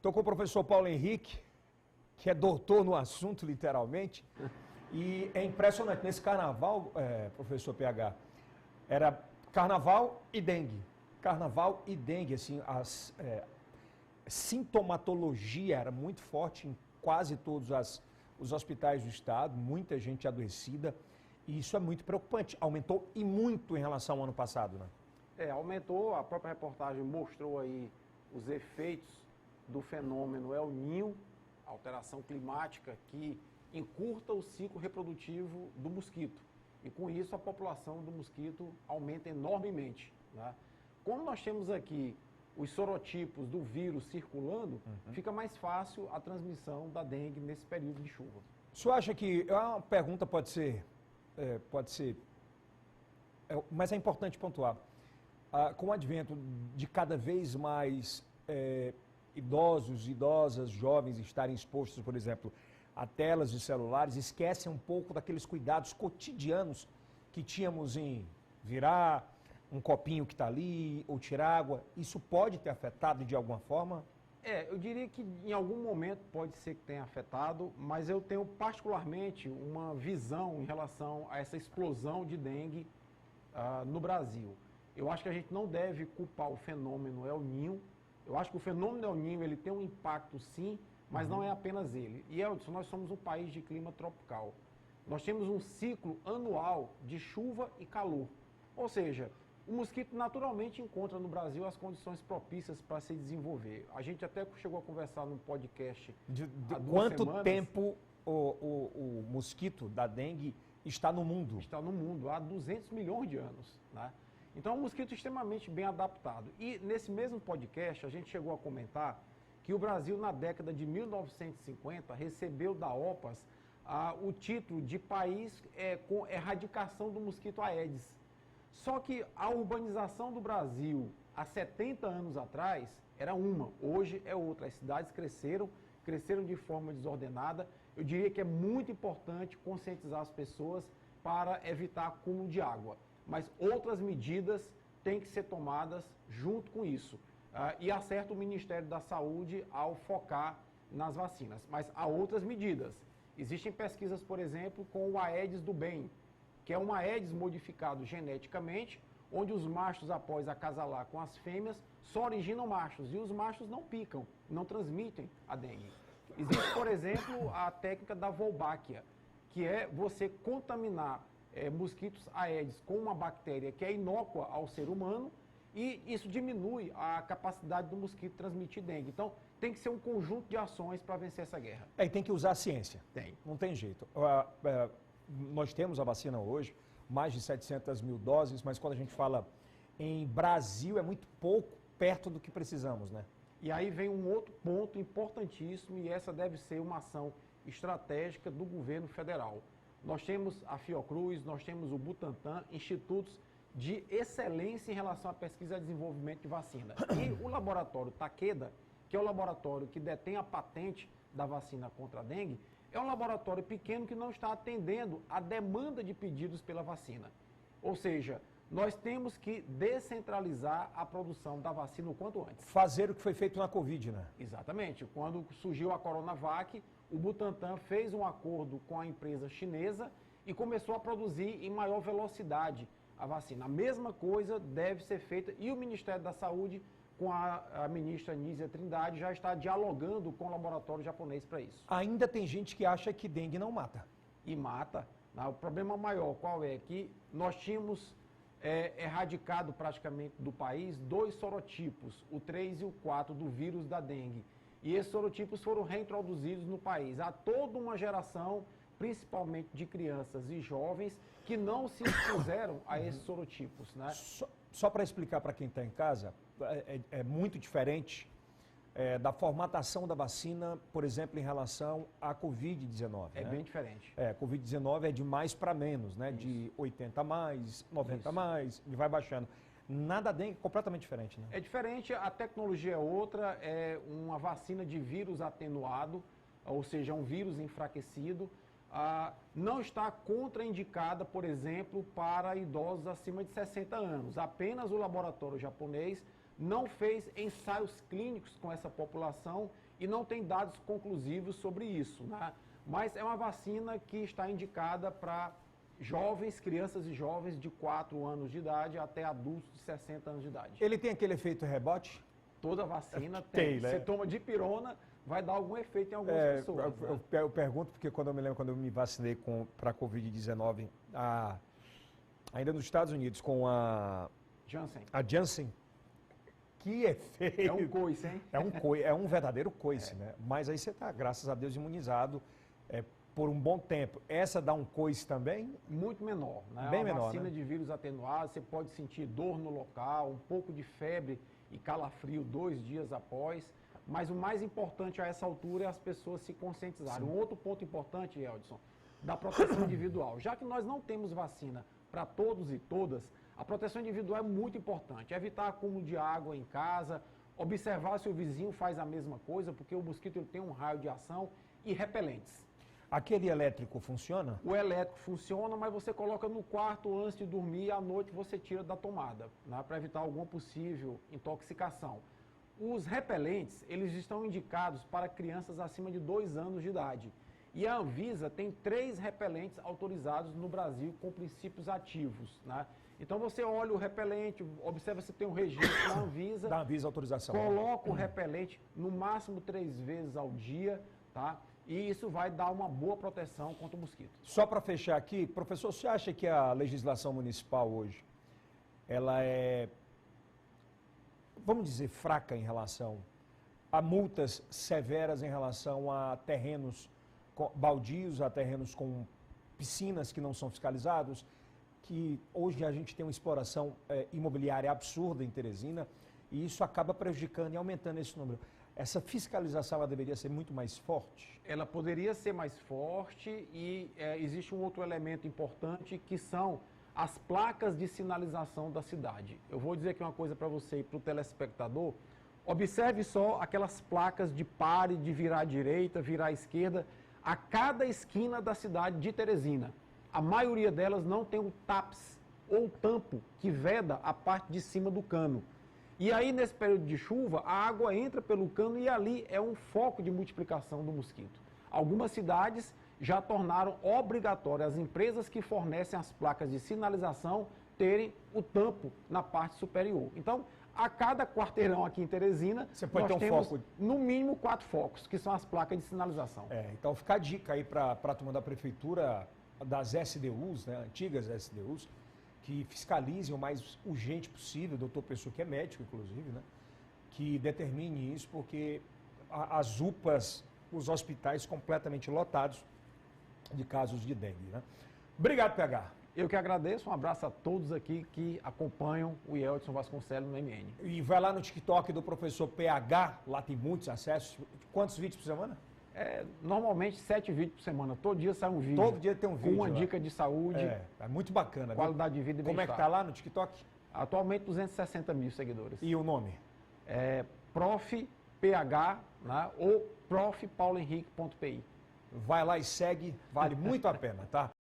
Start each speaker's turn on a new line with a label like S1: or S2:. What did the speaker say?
S1: Estou com o professor Paulo Henrique, que é doutor no assunto, literalmente. E é impressionante, nesse carnaval, professor PH, era carnaval e dengue. Carnaval e dengue, assim, sintomatologia era muito forte em quase todos os hospitais do estado, muita gente adoecida. E isso é muito preocupante. Aumentou e muito em relação ao ano passado, né?
S2: Aumentou, a própria reportagem mostrou aí os efeitos do fenômeno El Niño, alteração climática que encurta o ciclo reprodutivo do mosquito. E com isso a população do mosquito aumenta enormemente, né? Como nós temos aqui os sorotipos do vírus circulando, fica mais fácil a transmissão da dengue nesse período de chuva.
S1: O senhor acha que, uma pergunta pode ser, mas é importante pontuar, com o advento de cada vez mais idosos, idosas, jovens estarem expostos, por exemplo, a telas de celulares, esquecem um pouco daqueles cuidados cotidianos que tínhamos em virar um copinho que está ali, ou tirar água. Isso pode ter afetado de alguma forma?
S2: Eu diria que em algum momento pode ser que tenha afetado, mas eu tenho particularmente uma visão em relação a essa explosão de dengue no Brasil. Eu acho que a gente não deve culpar o fenômeno El Niño. Eu acho que o fenômeno El Niño ele tem um impacto sim, mas não é apenas ele. E Eldson, nós somos um país de clima tropical. Nós temos um ciclo anual de chuva e calor. Ou seja, o mosquito naturalmente encontra no Brasil as condições propícias para se desenvolver. A gente até chegou a conversar num podcast há 2
S1: quanto
S2: semanas.
S1: Tempo o mosquito da dengue está no mundo?
S2: Está no mundo há 200 milhões de anos, né? Então é um mosquito extremamente bem adaptado. E nesse mesmo podcast a gente chegou a comentar que o Brasil na década de 1950 recebeu da OPAS o título de país com erradicação do mosquito Aedes. Só que a urbanização do Brasil há 70 anos atrás era uma, hoje é outra. As cidades cresceram de forma desordenada. Eu diria que é muito importante conscientizar as pessoas para evitar acúmulo de água. Mas outras medidas têm que ser tomadas junto com isso. E acerta o Ministério da Saúde ao focar nas vacinas. Mas há outras medidas. Existem pesquisas, por exemplo, com o Aedes do bem, que é um Aedes modificado geneticamente, onde os machos, após acasalar com as fêmeas, só originam machos, e os machos não picam, não transmitem a dengue. Existe, por exemplo, a técnica da Wolbachia, que é você contaminar mosquitos Aedes com uma bactéria que é inócua ao ser humano, e isso diminui a capacidade do mosquito transmitir dengue. Então, tem que ser um conjunto de ações para vencer essa guerra.
S1: E tem que usar a ciência.
S2: Tem.
S1: Não tem jeito. Nós temos a vacina hoje, mais de 700 mil doses, mas quando a gente fala em Brasil é muito pouco perto do que precisamos, né?
S2: E aí vem um outro ponto importantíssimo, e essa deve ser uma ação estratégica do governo federal. Nós temos a Fiocruz, nós temos o Butantan, institutos de excelência em relação à pesquisa e desenvolvimento de vacina. E o laboratório Takeda, que é o laboratório que detém a patente da vacina contra a dengue, é um laboratório pequeno que não está atendendo a demanda de pedidos pela vacina. Ou seja, nós temos que descentralizar a produção da vacina o quanto antes.
S1: Fazer o que foi feito na Covid, né?
S2: Exatamente. Quando surgiu a Coronavac, o Butantan fez um acordo com a empresa chinesa e começou a produzir em maior velocidade a vacina. A mesma coisa deve ser feita, e o Ministério da Saúde, com a ministra Nízia Trindade, já está dialogando com o laboratório japonês para isso.
S1: Ainda tem gente que acha que dengue não mata.
S2: E mata. O problema maior qual é? Que nós tínhamos erradicado praticamente do país 2 sorotipos, o 3 e o 4 do vírus da dengue. E esses sorotipos foram reintroduzidos no país. Há toda uma geração, principalmente de crianças e jovens, que não se expuseram a esses sorotipos, né?
S1: Só para explicar para quem está em casa, é muito diferente da formatação da vacina, por exemplo, em relação à Covid-19.
S2: É, né? Bem diferente.
S1: Covid-19 é de mais para menos, né? Isso. De 80 a mais, 90 Isso. a mais, e vai baixando. Nada dengue, completamente diferente, né?
S2: É diferente, a tecnologia é outra, é uma vacina de vírus atenuado, ou seja, um vírus enfraquecido. Não está contraindicada, por exemplo, para idosos acima de 60 anos. Apenas o laboratório japonês não fez ensaios clínicos com essa população e não tem dados conclusivos sobre isso, né? Mas é uma vacina que está indicada para jovens, crianças e jovens de 4 anos de idade até adultos de 60 anos de idade.
S1: Ele tem aquele efeito rebote?
S2: Toda vacina tem.
S1: Né?
S2: Você toma dipirona, vai dar algum efeito em algumas pessoas.
S1: Eu pergunto porque quando eu me lembro, quando eu me vacinei para a Covid-19, ainda nos Estados Unidos, com a Janssen, que efeito!
S2: É um coice, hein?
S1: É um verdadeiro coice, né? Mas aí você está, graças a Deus, imunizado por um bom tempo. Essa dá um coice também?
S2: Muito menor, né?
S1: Bem
S2: uma
S1: menor,
S2: vacina
S1: né?
S2: de vírus atenuado, você pode sentir dor no local, um pouco de febre e calafrio 2 dias após. Mas o mais importante a essa altura é as pessoas se conscientizarem. Um outro ponto importante, Eldson, da proteção individual. Já que nós não temos vacina para todos e todas, a proteção individual é muito importante. Evitar acúmulo de água em casa, observar se o vizinho faz a mesma coisa, porque o mosquito ele tem um raio de ação, e repelentes.
S1: Aquele elétrico funciona?
S2: O elétrico funciona, mas você coloca no quarto antes de dormir e à noite você tira da tomada, né, para evitar alguma possível intoxicação. Os repelentes, eles estão indicados para crianças acima de 2 anos de idade. E a Anvisa tem 3 repelentes autorizados no Brasil com princípios ativos, né? Então você olha o repelente, observa se tem um registro da Anvisa.
S1: Da Anvisa autorização.
S2: Coloca o repelente no máximo 3 vezes ao dia, tá? E isso vai dar uma boa proteção contra o mosquito.
S1: Só para fechar aqui, professor, você acha que a legislação municipal hoje, ela é, vamos dizer, fraca em relação a multas severas em relação a terrenos baldios, a terrenos com piscinas que não são fiscalizados, que hoje a gente tem uma exploração imobiliária absurda em Teresina e isso acaba prejudicando e aumentando esse número. Essa fiscalização ela deveria ser muito mais forte?
S2: Ela poderia ser mais forte e existe um outro elemento importante que são as placas de sinalização da cidade. Eu vou dizer aqui uma coisa para você e para o telespectador. Observe só aquelas placas de pare, de virar à direita, virar à esquerda, a cada esquina da cidade de Teresina. A maioria delas não tem o TAPS ou tampo que veda a parte de cima do cano. E aí, nesse período de chuva, a água entra pelo cano e ali é um foco de multiplicação do mosquito. Algumas cidades já tornaram obrigatório as empresas que fornecem as placas de sinalização terem o tampo na parte superior. Então, a cada quarteirão aqui em Teresina, nós temos no mínimo 4 focos, que são as placas de sinalização.
S1: Então fica a dica aí para a turma da prefeitura, das SDUs, né, antigas SDUs, que fiscalizem o mais urgente possível, o doutor Pessoa, que é médico, inclusive, né, que determine isso, porque as UPAs, os hospitais completamente lotados de casos de dengue. Né? Obrigado, PH.
S2: Eu que agradeço, um abraço a todos aqui que acompanham o Eldson Vasconcelos no MN.
S1: E vai lá no TikTok do professor PH, lá tem muitos acessos. Quantos vídeos por semana?
S2: Normalmente 7 vídeos por semana, todo dia sai um vídeo.
S1: Todo dia tem um vídeo.
S2: Com uma dica de saúde.
S1: É muito bacana.
S2: Qualidade de vida e bem-estar.
S1: Como é que tá lá no TikTok?
S2: Atualmente 260 mil seguidores.
S1: E o nome?
S2: Prof. PH, né, ou profpaulohenrique.pi.
S1: Vai lá e segue, vale muito a pena, tá?